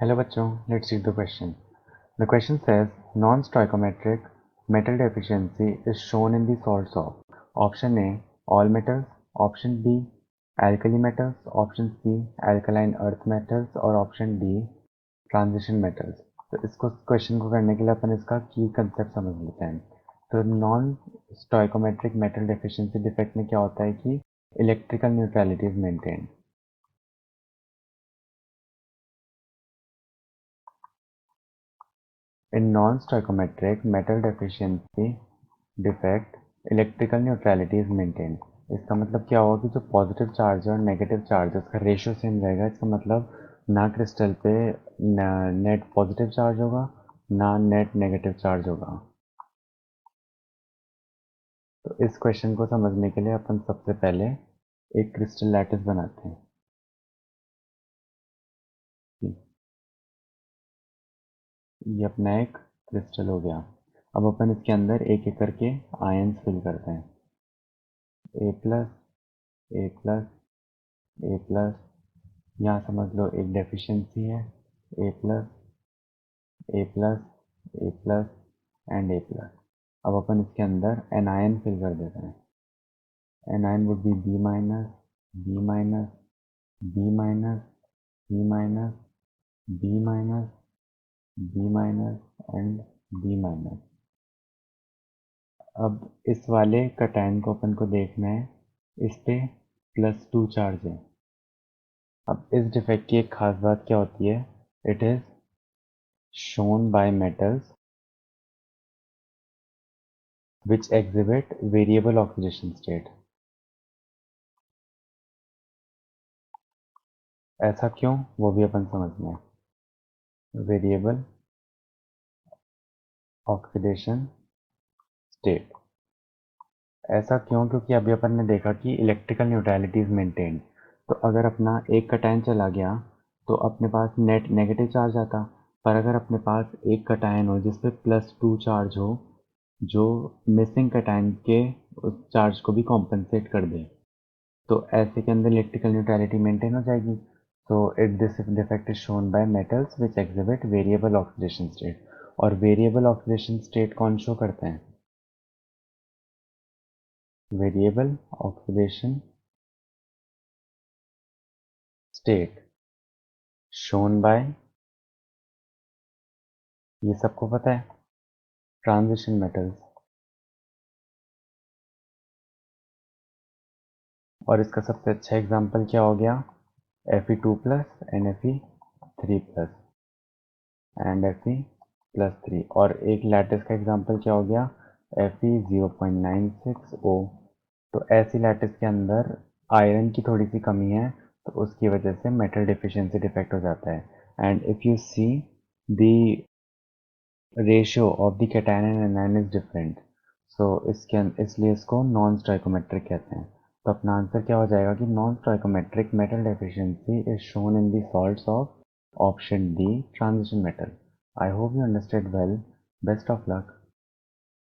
Hello बच्चों, let's read the question. The question says non-stoichiometric metal deficiency is shown in the salts of option A all metals, option B alkali metals, option C alkaline earth metals और option D transition metals. तो इसको question को करने के लिए अपन इसका की concept समझ लेते हैं. तो non stoichiometric metal deficiency defect में क्या होता है कि electrical neutrality is maintained. In non-stoichiometric metal deficiency defect, electrical neutrality is maintained. इसका मतलब क्या होगा कि जो पॉजिटिव चार्ज है और नेगेटिव चार्ज है उसका रेशियो सेम रहेगा. इसका मतलब ना क्रिस्टल पे नेट पॉजिटिव चार्ज होगा ना नेट नेगेटिव चार्ज होगा. तो इस क्वेश्चन को समझने के लिए अपन सबसे पहले एक क्रिस्टल लैटिस बनाते हैं. ये अपना एक क्रिस्टल हो गया. अब अपन इसके अंदर एक एक करके आयंस फिल करते हैं. A plus, A plus, A plus. यहाँ समझ लो एक डेफिशिएंसी है. A plus, A plus, A plus and A plus. अब अपन इसके अंदर एनायन फिल कर देते हैं. Anion would be B minus, B minus, B minus, B minus, B minus, B minus and B minus. अब इस वाले कटायन को अपन को देखना है. इस पे +2 चार्ज है. अब इस डिफेक्ट की एक खास बात क्या होती है. It is shown by metals which exhibit variable oxidation state. ऐसा क्यों वो भी अपन समझना है. वेरिएबल ऑक्सीडेशन स्टेट ऐसा क्यों, क्योंकि अभी अपन ने देखा कि इलेक्ट्रिकल न्यूट्रलिटी इज मेंटेन्ड. तो अगर अपना एक कटायन चला गया तो अपने पास नेट नेगेटिव चार्ज आता. पर अगर अपने पास एक कटायन हो जिसपे +2 चार्ज हो जो मिसिंग कटायन के उस चार्ज को भी कॉम्पनसेट कर दे, तो ऐसे के अंदर इलेक्ट्रिकल न्यूट्रलिटी मेंटेन हो जाएगी. तो it this defect is shown by metals which exhibit variable oxidation state. और वेरिएबल ऑक्सीडेशन स्टेट कौन शो करते हैं. Variable oxidation state shown by, ये सबको पता है, ट्रांजिशन मेटल्स. और इसका सबसे अच्छा एग्जांपल क्या हो गया. Fe2 plus NFe3 plus and Fe+3. और एक लैटिस का एग्जांपल क्या हो गया. Fe0.96O. तो ऐसी लैटिस के अंदर आयरन की थोड़ी सी कमी है तो उसकी वजह से मेटल डिफिशिएंसी डिफेक्ट हो जाता है. And if you see the ratio of the cation and anion is different. So इसलिए इसको नॉन स्टोइकोमेट्रिक कहते हैं. तो अपना आंसर क्या हो जाएगा कि non stoichiometric metal deficiency is shown in the salts of option D transition metal. I hope you understand well. Best of luck.